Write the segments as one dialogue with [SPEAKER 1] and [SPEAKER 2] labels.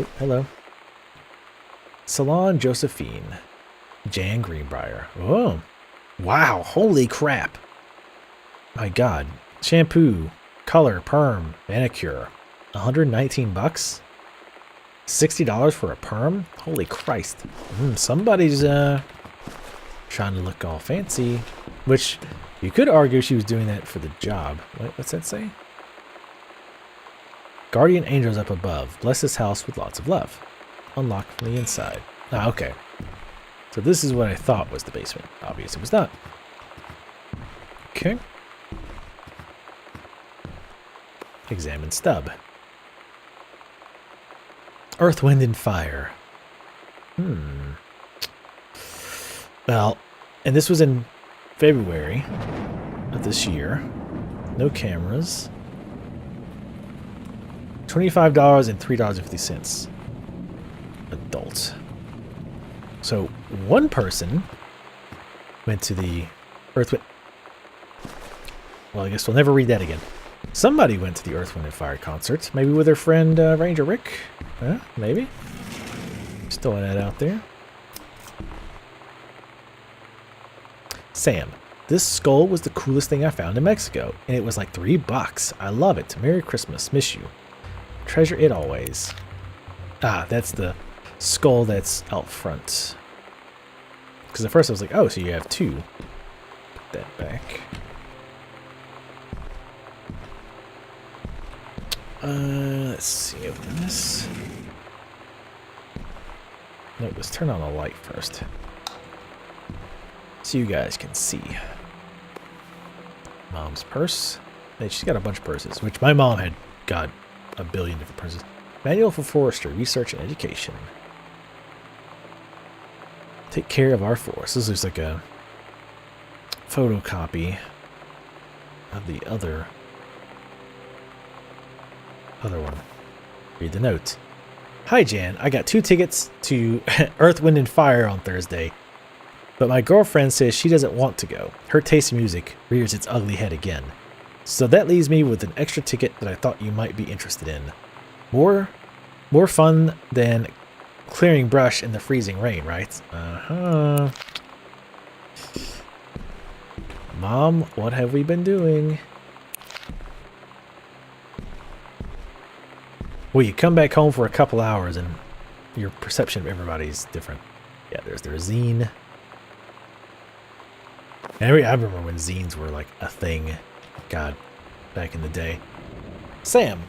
[SPEAKER 1] Oh, hello. Salon Josephine. Jan Greenbrier. Oh, wow. Holy crap. My God. Shampoo, color, perm, manicure. 119 bucks? $60 for a perm? Holy Christ. Somebody's trying to look all fancy. Which, you could argue she was doing that for the job. What's that say? Guardian angels up above. Bless this house with lots of love. Unlock from the inside. Ah, okay. So this is what I thought was the basement. Obviously it was not. Okay. Examine stub. Earth, wind, and fire. Well, and this was in February of this year. No cameras. $25 and $3.50. Adult. So one person went to the Earth, Wind. Well, I guess we'll never read that again. Somebody went to the Earth, Wind, and Fire concert. Maybe with their friend Ranger Rick. Maybe. Just throwing that out there. Sam. This skull was the coolest thing I found in Mexico, and it was like $3. I love it. Merry Christmas. Miss you. Treasure it always. Ah, that's the skull that's out front. Because at first I was like, oh, so you have two. Put that back. Let's see, open this. No, let's turn on a light first. So you guys can see. Mom's purse. Hey, she's got a bunch of purses, which my mom had got a billion different purses. Manual for forestry, research, and education. Take care of our forest. This looks like a photocopy of the other one. Read the note. Hi, Jan. I got 2 tickets to Earth, Wind, and Fire on Thursday, but my girlfriend says she doesn't want to go. Her taste in music rears its ugly head again. So that leaves me with an extra ticket that I thought you might be interested in. More fun than clearing brush in the freezing rain, right? Uh-huh. Mom, what have we been doing? Well, you come back home for a couple hours and your perception of everybody's different. Yeah, there's their zine. And I remember when zines were like a thing. God, back in the day. Sam,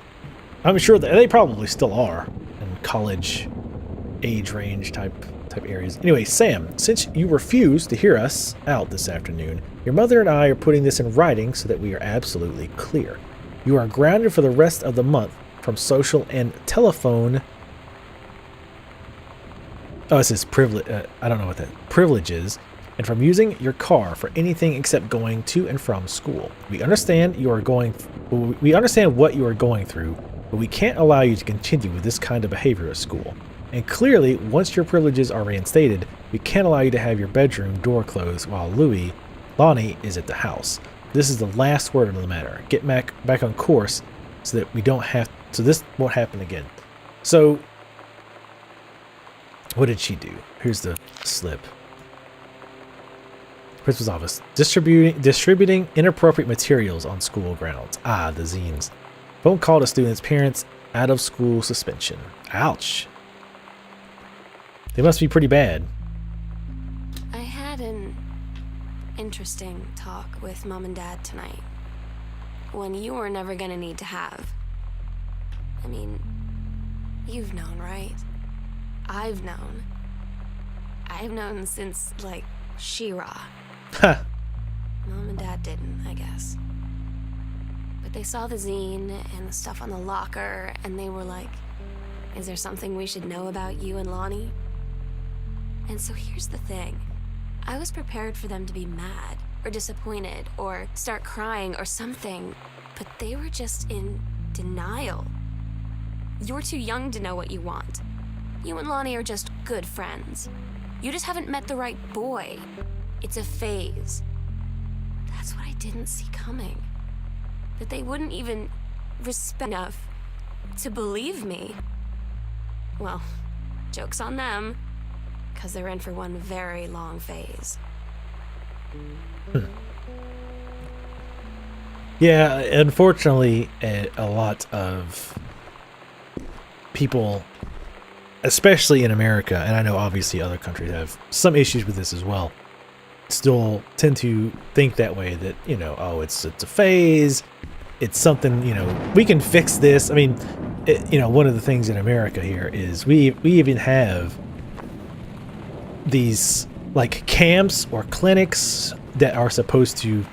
[SPEAKER 1] I'm sure that they probably still are in college age range type areas. Anyway, Sam, since you refused to hear us out this afternoon, your mother and I are putting this in writing so that we are absolutely clear. You are grounded for the rest of the month from social and telephone. Oh, it says privilege. I don't know what that privilege is. And from using your car for anything except going to and from school. We understand what you are going through, but we can't allow you to continue with this kind of behavior at school. And clearly, once your privileges are reinstated, we can't allow you to have your bedroom door closed while Lonnie is at the house. This is the last word of the matter. Get back on course so that so this won't happen again. So, what did she do? Here's the slip. Principal's office. Distributing inappropriate materials on school grounds. Ah, the zines. Phone call to students' parents. Out of school suspension. Ouch. They must be pretty bad.
[SPEAKER 2] I had an interesting talk with Mom and Dad tonight. One you were never gonna need to have. I mean, you've known, right? I've known. I've known since, like, She-Ra.
[SPEAKER 1] Ha!
[SPEAKER 2] Mom and Dad didn't, I guess. But they saw the zine and the stuff on the locker, and they were like, is there something we should know about you and Lonnie? And so here's the thing. I was prepared for them to be mad, or disappointed, or start crying, or something. But they were just in denial. You're too young to know what you want. You and Lonnie are just good friends. You just haven't met the right boy. It's a phase. That's what I didn't see coming. That they wouldn't even respect enough to believe me. well, joke's on them, because they're in for one very long phase.
[SPEAKER 1] Yeah, unfortunately, a lot of people, especially in America, and I know obviously other countries have some issues with this as well, still tend to think that way, that, you know, oh, it's a phase, it's something, you know, we can fix this. I mean, you know, one of the things in America here is we even have these like camps or clinics that are supposed to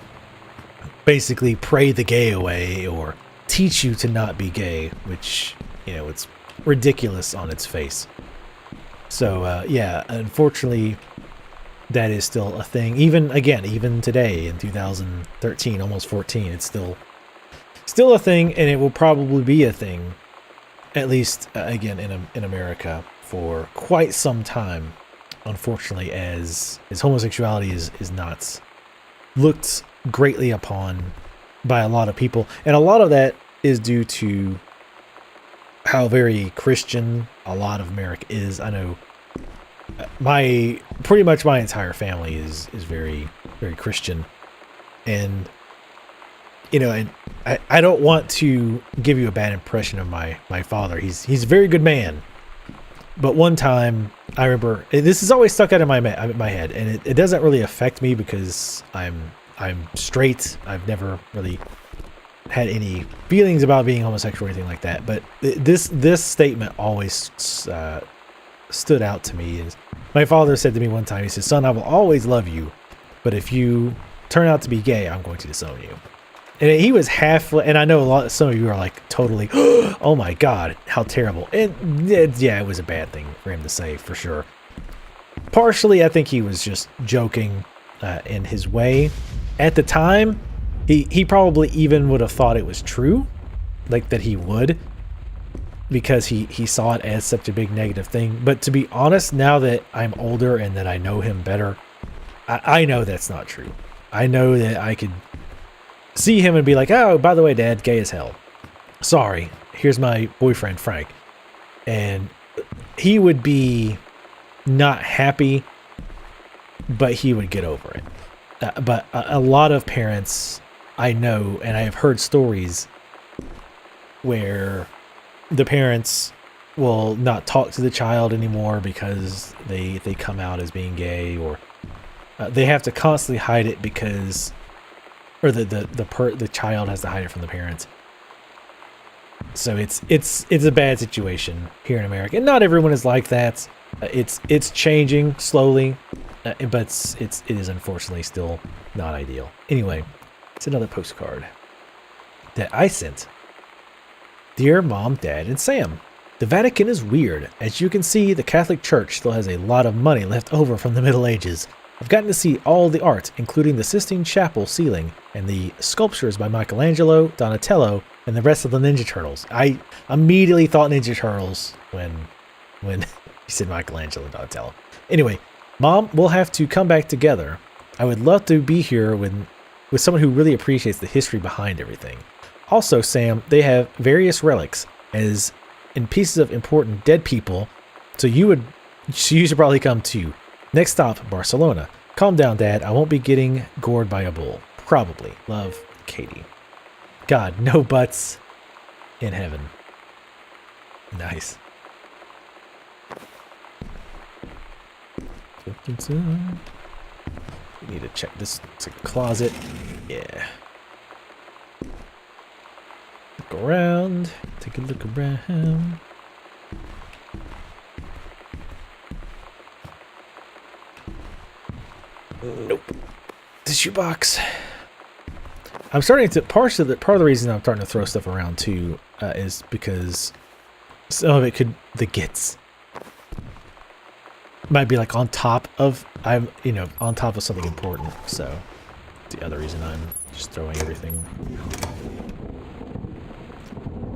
[SPEAKER 1] basically pray the gay away or teach you to not be gay, which, you know, it's ridiculous on its face. So yeah, unfortunately, that is still a thing. Even today in 2013, almost 14, it's still a thing, and it will probably be a thing, at least again in America, for quite some time. Unfortunately, as homosexuality is not looked greatly upon by a lot of people, and a lot of that is due to how very Christian a lot of America is. I know pretty much my entire family is very, very Christian, and you know, and I don't want to give you a bad impression of my father. He's a very good man, but one time I remember, this is always stuck out in my head, and it doesn't really affect me because I'm straight. I've never really had any feelings about being homosexual or anything like that. But this statement always stood out to me. Is my father said to me one time, he said, "Son, I will always love you, but if you turn out to be gay, I'm going to disown you." And he was and I know some of you are like totally, oh my God, how terrible. And yeah, it was a bad thing for him to say, for sure. Partially, I think he was just joking in his way. At the time, he probably even would have thought it was true, like that he would, because he saw it as such a big negative thing. But to be honest, now that I'm older and that I know him better, I know that's not true. I know that I could see him and be like, "Oh, by the way, Dad, gay as hell. Sorry, here's my boyfriend, Frank." And he would be not happy, but he would get over it. But a lot of parents I know, and I have heard stories where the parents will not talk to the child anymore because they come out as being gay, or they have to constantly hide it because, or the child has to hide it from the parents. So it's a bad situation here in America, and not everyone is like that. It's changing slowly, but it is unfortunately still not ideal. Anyway, it's another postcard that I sent. Dear Mom, Dad, and Sam, the Vatican is weird. As you can see, the Catholic Church still has a lot of money left over from the Middle Ages. I've gotten to see all the art, including the Sistine Chapel ceiling and the sculptures by Michelangelo, Donatello, and the rest of the Ninja Turtles. I immediately thought Ninja Turtles when you said Michelangelo and Donatello. Anyway, Mom, we'll have to come back together. I would love to be here with someone who really appreciates the history behind everything. Also, Sam, they have various relics, as in pieces of important dead people, so you should probably come too. Next stop, Barcelona. Calm down, Dad. I won't be getting gored by a bull. Probably. Love, Katie. God, no butts in heaven. Nice. We need to check this. It's a closet. Yeah. Look around. Take a look around. Nope. The shoebox. I'm starting to part of the reason I'm starting to throw stuff around too is because some of it might be like on top of on top of something important. So the other reason I'm just throwing everything.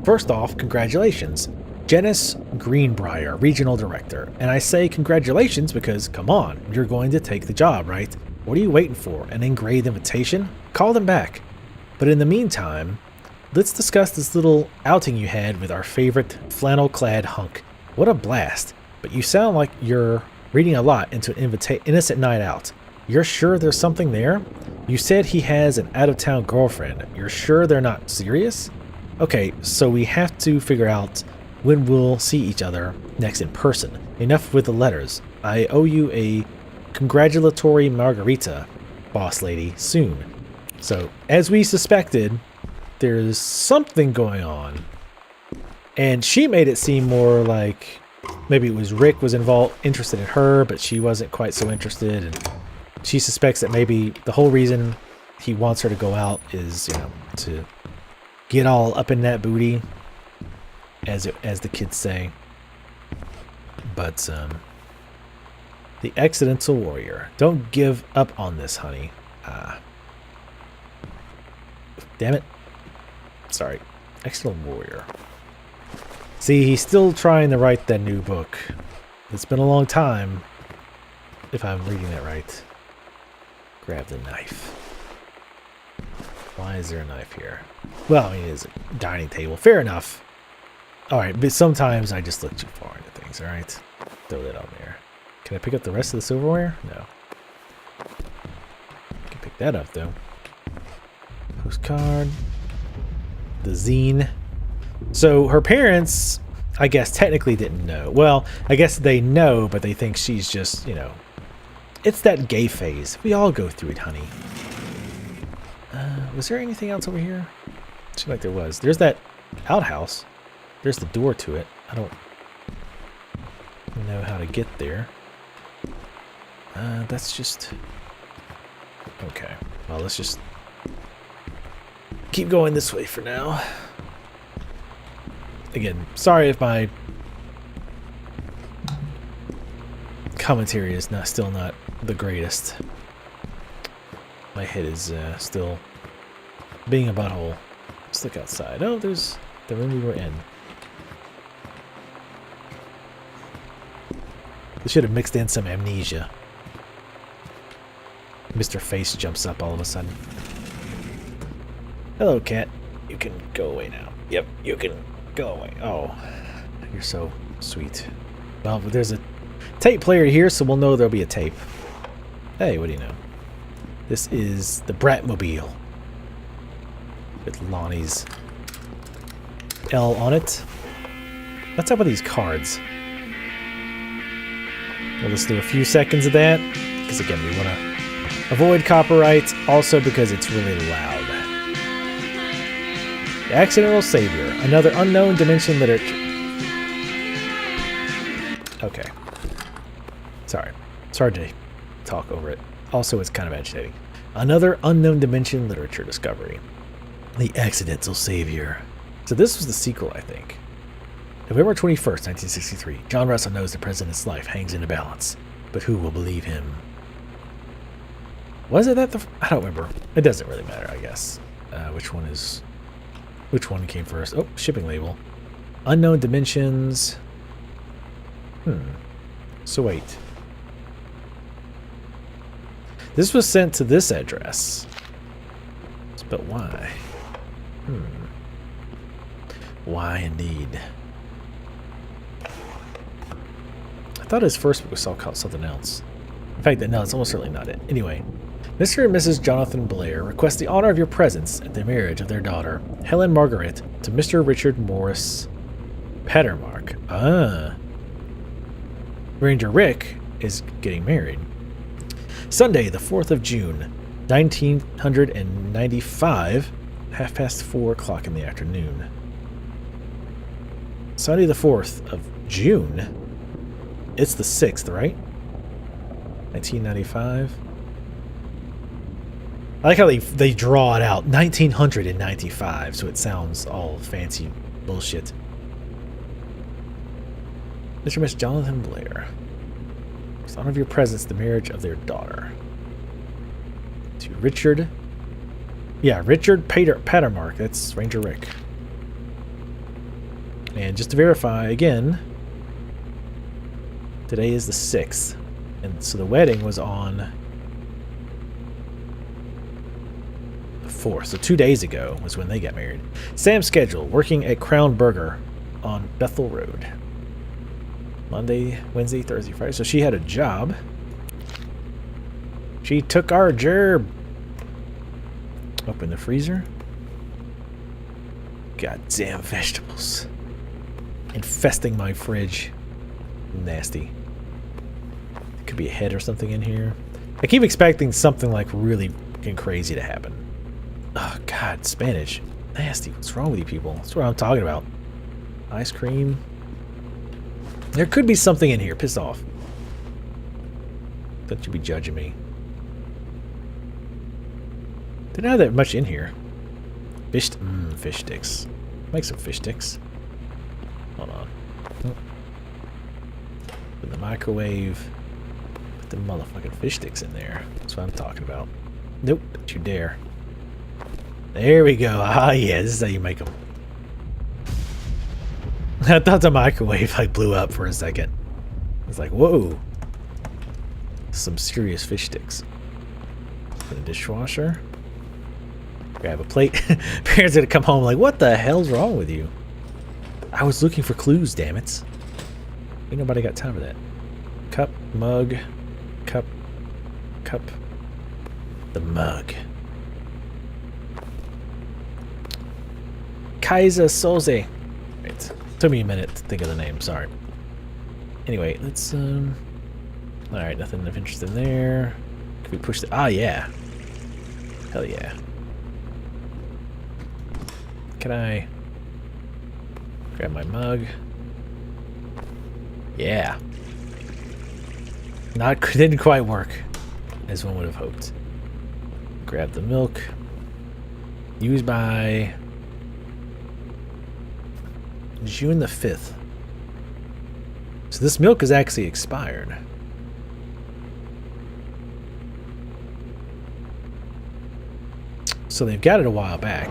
[SPEAKER 1] First off, congratulations, Janice Greenbrier, Regional Director. And I say congratulations because, come on, you're going to take the job, right? What are you waiting for? An engraved invitation? Call them back. But in the meantime, let's discuss this little outing you had with our favorite flannel-clad hunk. What a blast. But you sound like you're reading a lot into an innocent night out. You're sure there's something there? You said he has an out-of-town girlfriend. You're sure they're not serious? Okay, so we have to figure out when we'll see each other next in person. Enough with the letters. I owe you a congratulatory margarita, boss lady, soon. So, as we suspected, there's something going on. And she made it seem more like maybe it was Rick was interested in her, but she wasn't quite so interested. And she suspects that maybe the whole reason he wants her to go out is, you know, to get all up in that booty, as the kids say. But the accidental warrior. Don't give up on this, honey. Damn it. Sorry. Accidental warrior. See, he's still trying to write that new book. It's been a long time, if I'm reading that right. Grab the knife. Why is there a knife here? Well, I mean, it's a dining table. Fair enough. Alright, but sometimes I just look too far into things, alright? Throw that on there. Can I pick up the rest of the silverware? No. I can pick that up, though. Postcard. The zine. So her parents, I guess, technically didn't know. Well, I guess they know, but they think she's just, you know... It's that gay phase. We all go through it, honey. Was there anything else over here? Seemed like there was. There's that outhouse. There's the door to it. I don't know how to get there. That's just... Okay. Well, let's just keep going this way for now. Again, sorry if my commentary is still not the greatest. My head is still being a butthole. Let's look outside. Oh, there's the room we were in. We should have mixed in some amnesia. Mr. Face jumps up all of a sudden. Hello, cat. You can go away now. Yep, you can go away. Oh, you're so sweet. Well, there's a tape player here, so we'll know there'll be a tape. Hey, what do you know? This is the Bratmobile with Lonnie's L on it. What's up with these cards? We'll just do a few seconds of that, because again, we want to avoid copyright, also because it's really loud. The Accidental Savior, another unknown dimension literature. Okay. Sorry. It's hard to talk over it. Also, it's kind of agitating. Another unknown dimension literature discovery. The Accidental Savior. So this was the sequel, I think. November 21st, 1963. John Russell knows the president's life hangs in the balance. But who will believe him? Was it that the... I don't remember. It doesn't really matter, I guess. Which one came first? Oh, shipping label. Unknown dimensions. So wait. This was sent to this address. But why? Why indeed? I thought his first book was called something else. In fact, no, it's almost certainly not it. Anyway, Mr. and Mrs. Jonathan Blair request the honor of your presence at the marriage of their daughter, Helen Margaret, to Mr. Richard Morris Pattermark. Ranger Rick is getting married. Sunday, the 4th of June, 1995, 4:30 in the afternoon. Sunday, the 4th of June. It's the 6th, right? 1995. I like how they draw it out. 1995, so it sounds all fancy bullshit. Mr. and Miss Jonathan Blair. It's honor of your presence, the marriage of their daughter. To Richard. Yeah, Richard Pattermark. That's Ranger Rick. And just to verify again, today is the 6th. And so the wedding was on the 4th. So 2 days ago was when they got married. Sam's schedule, working at Crown Burger on Bethel Road. Monday, Wednesday, Thursday, Friday. So she had a job. She took our gerb. Open the freezer. Goddamn vegetables. Infesting my fridge. Nasty. There could be a head or something in here. I keep expecting something like really fucking crazy to happen. Oh god, Spanish. Nasty. What's wrong with you people? That's what I'm talking about. Ice cream. There could be something in here. Piss off. Don't you be judging me. Didn't have that much in here. Fish sticks. Make some fish sticks. Hold on. Oh. In the microwave. Put the motherfucking fish sticks in there. That's what I'm talking about. Nope, don't you dare. There we go. Ah, yeah, this is how you make them. I thought the microwave like blew up for a second. It's like, whoa. Some serious fish sticks. Put in the dishwasher. Grab a plate. Parents gonna come home like, what the hell's wrong with you? I was looking for clues, damn it. Ain't nobody got time for that. Cup, mug, cup, cup. The mug. Kaiser Soze. Wait. Took me a minute to think of the name, sorry. Anyway, let's alright, nothing of interest in there. Can we push the ah yeah. Hell yeah. Can I grab my mug? Yeah. Didn't quite work as one would have hoped. Grab the milk. Used by June the 5th. So this milk is actually expired. So they've got it a while back.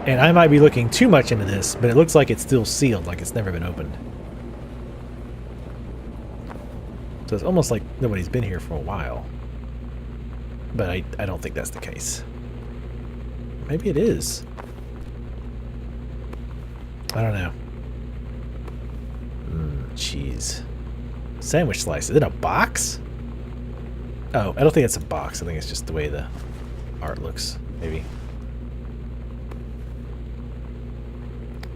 [SPEAKER 1] And I might be looking too much into this, but it looks like it's still sealed, like it's never been opened. So it's almost like nobody's been here for a while. But I don't think that's the case. Maybe it is. I don't know. Cheese. Sandwich slice. Is it a box? Oh, I don't think it's a box. I think it's just the way the art looks, maybe.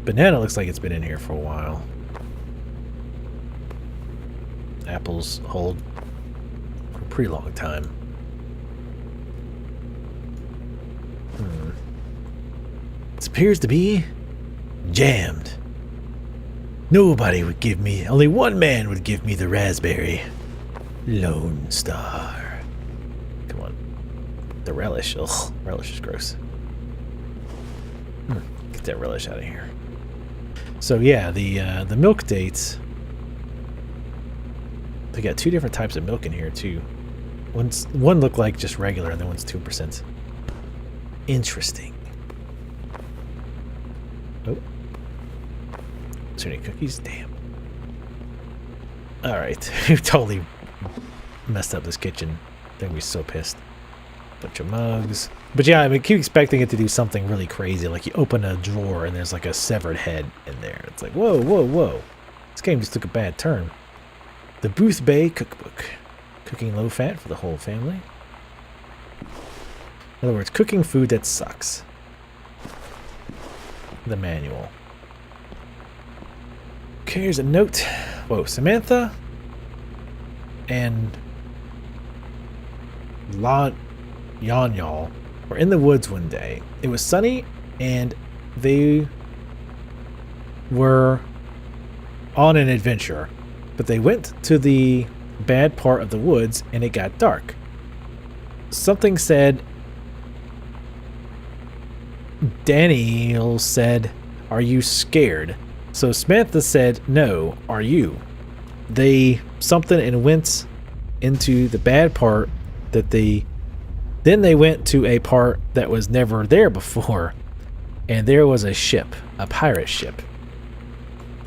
[SPEAKER 1] Banana looks like it's been in here for a while. Apples hold for a pretty long time. It appears to be jammed. Nobody would give me, only one man would give me the raspberry. Lone Star. Come on. The relish. Ugh, relish is gross. Get that relish out of here. So yeah, the milk dates. They got two different types of milk in here too. One looked like just regular, and the one's 2%. Interesting. Oh. Is there any cookies? Damn. Alright. We've totally messed up this kitchen. They're gonna be so pissed. Bunch of mugs. But yeah, I mean, keep expecting it to do something really crazy. Like you open a drawer and there's like a severed head in there. It's like, whoa, whoa, whoa. This game just took a bad turn. The Booth Bay Cookbook. Cooking low fat for the whole family. In other words, cooking food that sucks. The manual. Okay, here's a note. Whoa, Samantha and Y'all were in the woods one day. It was sunny and they were on an adventure, but they went to the bad part of the woods and it got dark. Something said, Daniel said, "Are you scared?" So Samantha said, "No, are you?" They something and went into the bad part that then they went to a part that was never there before, and there was a ship, a pirate ship,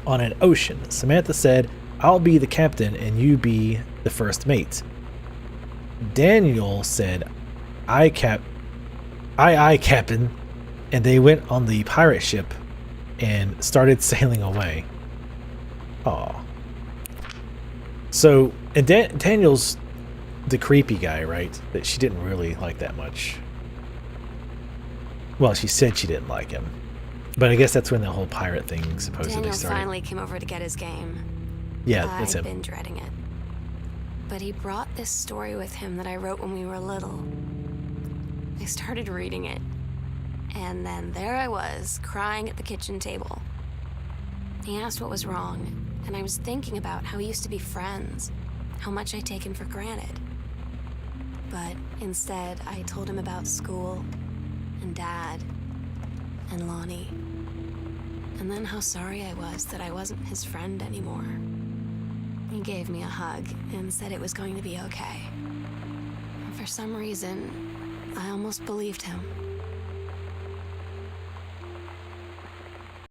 [SPEAKER 1] on an ocean. Samantha said, "I'll be the captain and you be the first mate." Daniel said, "Aye, captain," and they went on the pirate ship and started sailing away. Aw. So, and Daniel's the creepy guy, right? That she didn't really like that much. Well, she said she didn't like him. But I guess that's when the whole pirate thing supposedly
[SPEAKER 2] Daniel
[SPEAKER 1] started.
[SPEAKER 2] finally came over to get his game.
[SPEAKER 1] Yeah, that's
[SPEAKER 2] I'd
[SPEAKER 1] him.
[SPEAKER 2] been dreading it. But he brought this story with him that I wrote when we were little. I started reading it, and then there I was, crying at the kitchen table. He asked what was wrong, and I was thinking about how we used to be friends, how much I'd taken for granted. But instead, I told him about school, and Dad, and Lonnie. And then how sorry I was that I wasn't his friend anymore. He gave me a hug and said it was going to be okay. And for some reason, I almost believed him.